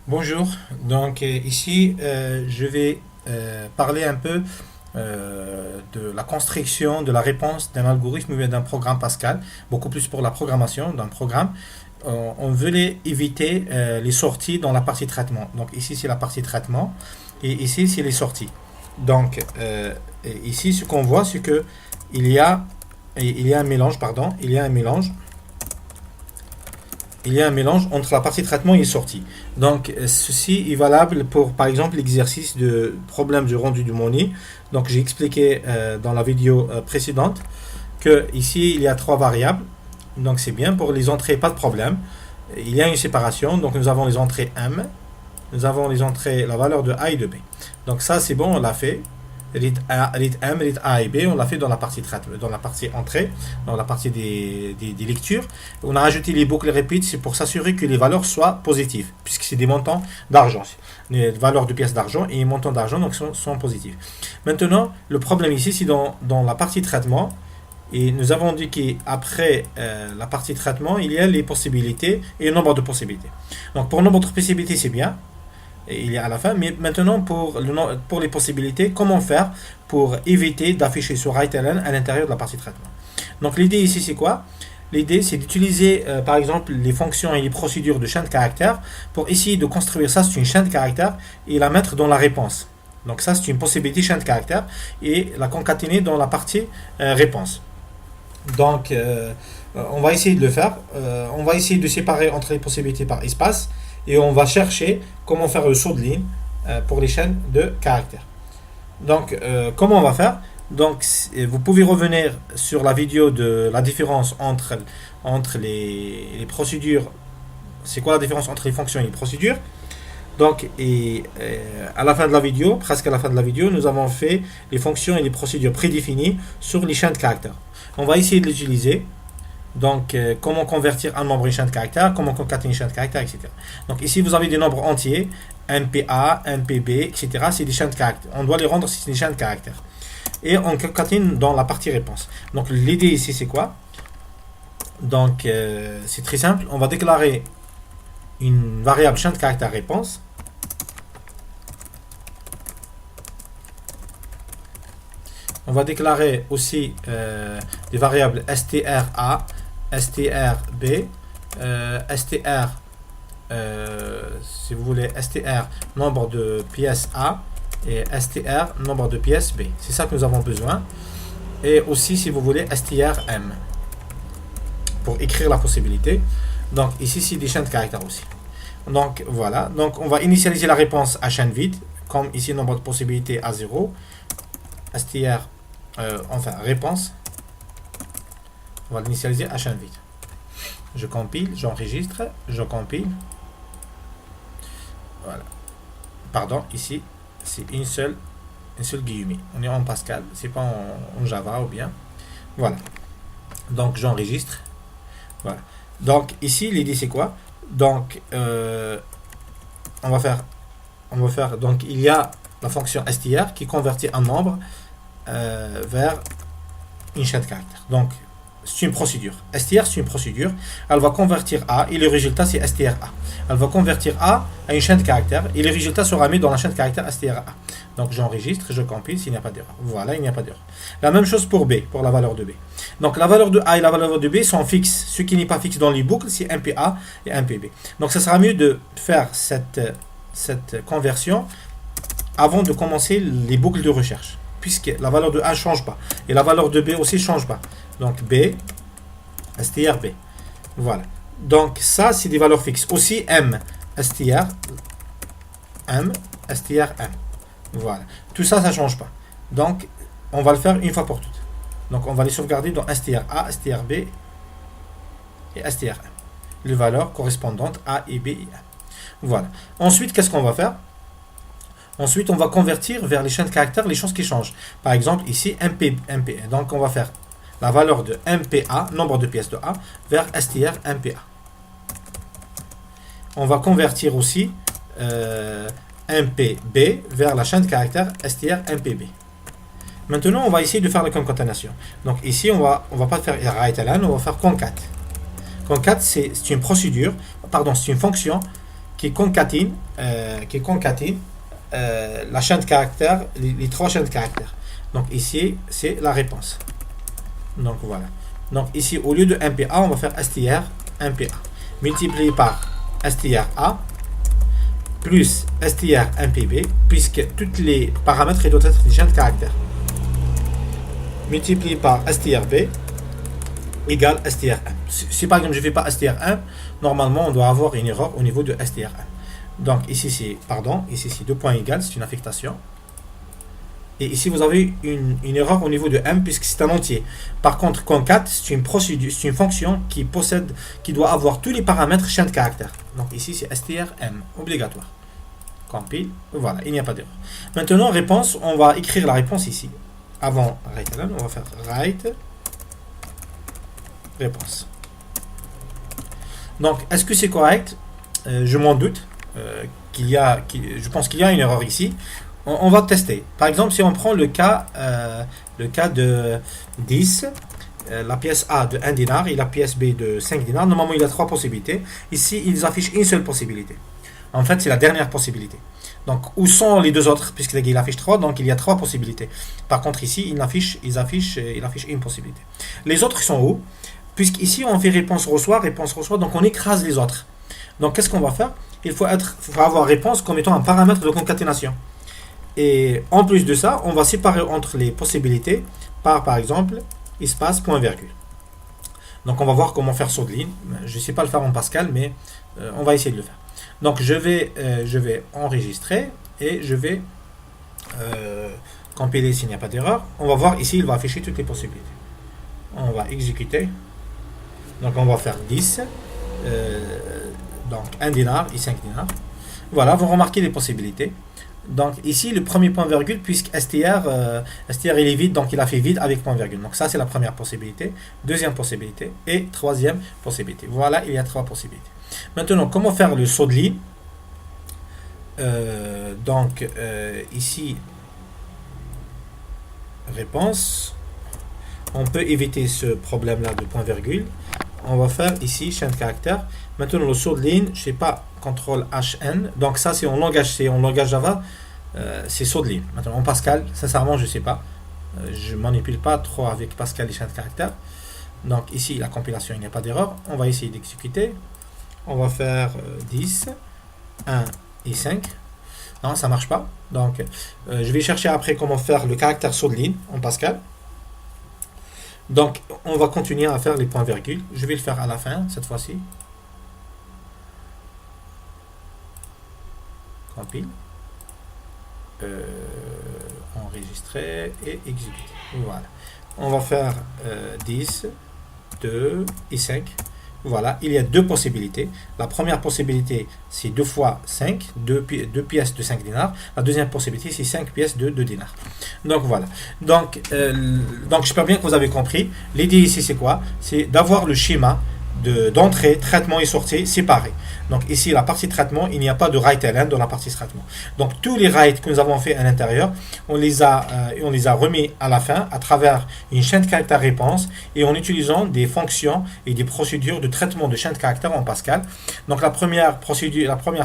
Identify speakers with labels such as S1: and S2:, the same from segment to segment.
S1: Bonjour, donc ici je vais parler un peu de la construction de la réponse d'un algorithme ou bien d'un programme Pascal, beaucoup plus pour la programmation d'un programme. On voulait éviter les sorties dans la partie traitement. Donc ici c'est la partie traitement et ici c'est les sorties. Donc ici ce qu'on voit c'est que il y a, il y a un mélange, pardon, il y a un mélange entre la partie traitement et sortie. Donc, ceci est valable pour, par exemple, l'exercice de problème du rendu du monnaie. Donc, j'ai expliqué dans la vidéo précédente que ici, il y a trois variables. Donc, c'est bien. Pour les entrées, pas de problème. Il y a une séparation. Donc, nous avons les entrées M. Nous avons les entrées, la valeur de A et de B. Donc, ça, c'est bon, on l'a fait. Read M, read A et B, on l'a fait dans la partie traitement, dans la partie entrée, dans la partie des lectures. On a ajouté les boucles repeat, c'est pour s'assurer que les valeurs soient positives, puisque c'est des montants d'argent. Les valeurs de pièces d'argent et les montants d'argent donc sont positifs. Maintenant, le problème ici, c'est dans la partie traitement. Et nous avons dit qu'après la partie traitement, il y a les possibilités et le nombre de possibilités. Donc pour le nombre de possibilités, c'est bien il y a à la fin. Mais maintenant, pour les possibilités, comment faire pour éviter d'afficher ce write-ln à l'intérieur de la partie traitement. Donc l'idée ici, c'est quoi? L'idée, c'est d'utiliser, par exemple, les fonctions et les procédures de chaîne de caractères pour essayer de construire ça, c'est une chaîne de caractères, et la mettre dans la réponse. Donc ça, c'est une possibilité chaîne de caractères, et la concaténer dans la partie réponse. Donc, on va essayer de le faire. On va essayer de séparer entre les possibilités par espace et on va chercher comment faire le saut de ligne pour les chaînes de caractères. Donc, comment on va faire? Donc, vous pouvez revenir sur la vidéo de la différence entre les procédures. C'est quoi la différence entre les fonctions et les procédures? Donc, à la fin de la vidéo, presque à la fin de la vidéo, nous avons fait les fonctions et les procédures prédéfinies sur les chaînes de caractères. On va essayer de l'utiliser. Donc, comment convertir un nombre en chaîne de caractères, comment concaténer une chaîne de caractères, etc. Donc, ici, vous avez des nombres entiers, MPA, MPB, etc. C'est des chaînes de caractères. On doit les rendre si c'est des chaînes de caractères. Et on concatène dans la partie réponse. Donc, l'idée ici, c'est quoi? Donc, c'est très simple. On va déclarer une variable chaîne de caractères réponse. On va déclarer aussi des variables STRA, STRB, STR, si vous voulez, STR, nombre de pièces A, et STR, nombre de pièces B. C'est ça que nous avons besoin. Et aussi, si vous voulez, STRM, pour écrire la possibilité. Donc, ici, c'est des chaînes de caractères aussi. Donc, voilà. Donc, on va initialiser la réponse à chaîne vide, comme ici, nombre de possibilités à 0. STR, réponse. On va l'initialiser à chaîne vide. Je compile, j'enregistre, je compile. Voilà. Pardon, ici, c'est une seule guillemot. On est en Pascal, c'est pas en Java ou bien. Voilà. Donc, j'enregistre. Voilà. Donc, ici, l'idée, c'est quoi? Donc, on va faire. Donc, il y a la fonction str qui convertit un nombre vers une chaîne de caractères. Donc, c'est une procédure. STR, c'est une procédure. Elle va convertir A et le résultat, c'est STRA. Elle va convertir A à une chaîne de caractères et le résultat sera mis dans la chaîne de caractères STRA. Donc, j'enregistre, je compile s'il n'y a pas d'erreur. Voilà, il n'y a pas d'erreur. La même chose pour B, pour la valeur de B. Donc, la valeur de A et la valeur de B sont fixes. Ce qui n'est pas fixe dans les boucles, c'est MPA et MPB. Donc, ça sera mieux de faire cette conversion avant de commencer les boucles de recherche, puisque la valeur de A ne change pas. Et la valeur de B aussi ne change pas. Donc B, STRB. Voilà. Donc ça, c'est des valeurs fixes. Aussi M, STR, M, STR, M. Voilà. Tout ça, ça ne change pas. Donc, on va le faire une fois pour toutes. Donc, on va les sauvegarder dans STRA, STRB et STRM. Les valeurs correspondantes A et B et M. Voilà. Ensuite, qu'est-ce qu'on va faire? Ensuite, on va convertir vers les chaînes de caractères les choses qui changent. Par exemple, ici, MP. Donc, on va faire la valeur de MPA, nombre de pièces de A, vers STR MPA. On va convertir aussi MPB vers la chaîne de caractères STR MPB. Maintenant, on va essayer de faire la concaténation. Donc ici, on va pas faire write-ln, on va faire concat. Concat, c'est une procédure, pardon, c'est une fonction qui concatène la chaîne de caractères, les trois chaînes de caractères. Donc ici, c'est la réponse. Donc voilà. Donc ici, au lieu de MPA, on va faire str MPA multiplié par str_a plus str MPB, puisque tous les paramètres ils doivent être des chaînes de caractères, multiplié par strb égale strm. Si par exemple je ne fais pas strm, normalement on doit avoir une erreur au niveau de strm. Donc ici c'est deux points égales, c'est une affectation. Et ici vous avez une erreur au niveau de m puisque c'est un entier. Par contre concat c'est une procédure, c'est une fonction qui doit avoir tous les paramètres chaîne de caractères. Donc ici c'est strm obligatoire. Compile, voilà, il n'y a pas d'erreur. Maintenant réponse, on va écrire la réponse ici. Avant write on va faire write réponse. Donc est-ce que c'est correct? Je m'en doute je pense qu'il y a une erreur ici. On va tester. Par exemple, si on prend le cas de 10, la pièce A de 1 dinar et la pièce B de 5 dinars, normalement il y a trois possibilités. Ici, ils affichent une seule possibilité. En fait, c'est la dernière possibilité. Donc, où sont les deux autres? Puisqu'il affiche 3, donc il y a trois possibilités. Par contre, ici, il affiche une possibilité. Les autres sont où? Puisqu'ici, on fait réponse reçoit, donc on écrase les autres. Donc, qu'est-ce qu'on va faire? Il faut avoir réponse comme étant un paramètre de concaténation. Et en plus de ça, on va séparer entre les possibilités par exemple, espace, point, virgule. Donc, on va voir comment faire saut de ligne. Je ne sais pas le faire en Pascal, mais on va essayer de le faire. Donc, je vais enregistrer et je vais compiler s'il n'y a pas d'erreur. On va voir ici, il va afficher toutes les possibilités. On va exécuter. Donc, on va faire 10. Donc, 1 dinar et 5 dinars. Voilà, vous remarquez les possibilités. Donc ici, le premier point virgule, puisque str il est vide, donc il a fait vide avec point virgule. Donc ça, c'est la première possibilité. Deuxième possibilité et troisième possibilité. Voilà, il y a trois possibilités. Maintenant, comment faire le saut de ligne? Ici, réponse. On peut éviter ce problème-là de point virgule. On va faire ici, chaîne de caractères. Maintenant, le saut de ligne, je ne sais pas, CTRL HN. Donc ça, c'est en langage Java, c'est saut de ligne. Maintenant, en Pascal, sincèrement, je ne sais pas. Je ne manipule pas trop avec Pascal les chaînes de caractères. Donc ici, la compilation, il n'y a pas d'erreur. On va essayer d'exécuter. On va faire 10, 1 et 5. Non, ça ne marche pas. Donc, je vais chercher après comment faire le caractère saut de ligne en Pascal. Donc, on va continuer à faire les points virgules. Je vais le faire à la fin, cette fois-ci. Compile. Enregistrer et exécuter. Voilà. On va faire 10, 2 et 5. Voilà, il y a deux possibilités. La première possibilité, c'est 2 fois 5, 2 pièces de 5 dinars. La deuxième possibilité, c'est 5 pièces de 2 dinars. Donc voilà. Donc j'espère bien que vous avez compris. L'idée ici, c'est quoi? C'est d'avoir le schéma d'entrée, traitement et sortie séparés. Donc ici, la partie traitement, il n'y a pas de write ln dans la partie traitement. Donc tous les writes que nous avons fait à l'intérieur, on les a remis à la fin à travers une chaîne de caractères réponse et en utilisant des fonctions et des procédures de traitement de chaîne de caractères en Pascal. Donc la première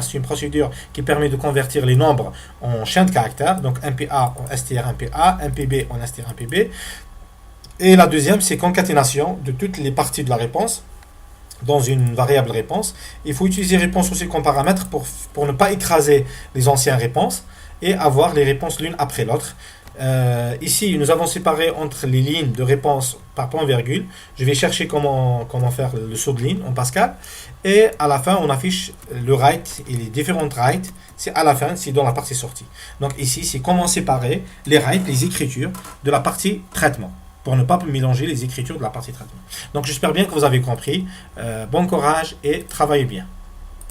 S1: c'est une procédure qui permet de convertir les nombres en chaîne de caractères. Donc MPA en strMPA, MPB en strMPB. Et la deuxième, c'est concaténation de toutes les parties de la réponse dans une variable réponse. Il faut utiliser réponse aussi comme paramètre pour ne pas écraser les anciennes réponses et avoir les réponses l'une après l'autre. Ici, nous avons séparé entre les lignes de réponse par point virgule. Je vais chercher comment faire le saut de ligne en Pascal. Et à la fin, on affiche le write et les différentes writes. C'est à la fin, c'est dans la partie sortie. Donc ici, c'est comment séparer les writes, les écritures de la partie traitement, pour ne pas mélanger les écritures de la partie traitement. Donc j'espère bien que vous avez compris. Bon courage et travaillez bien.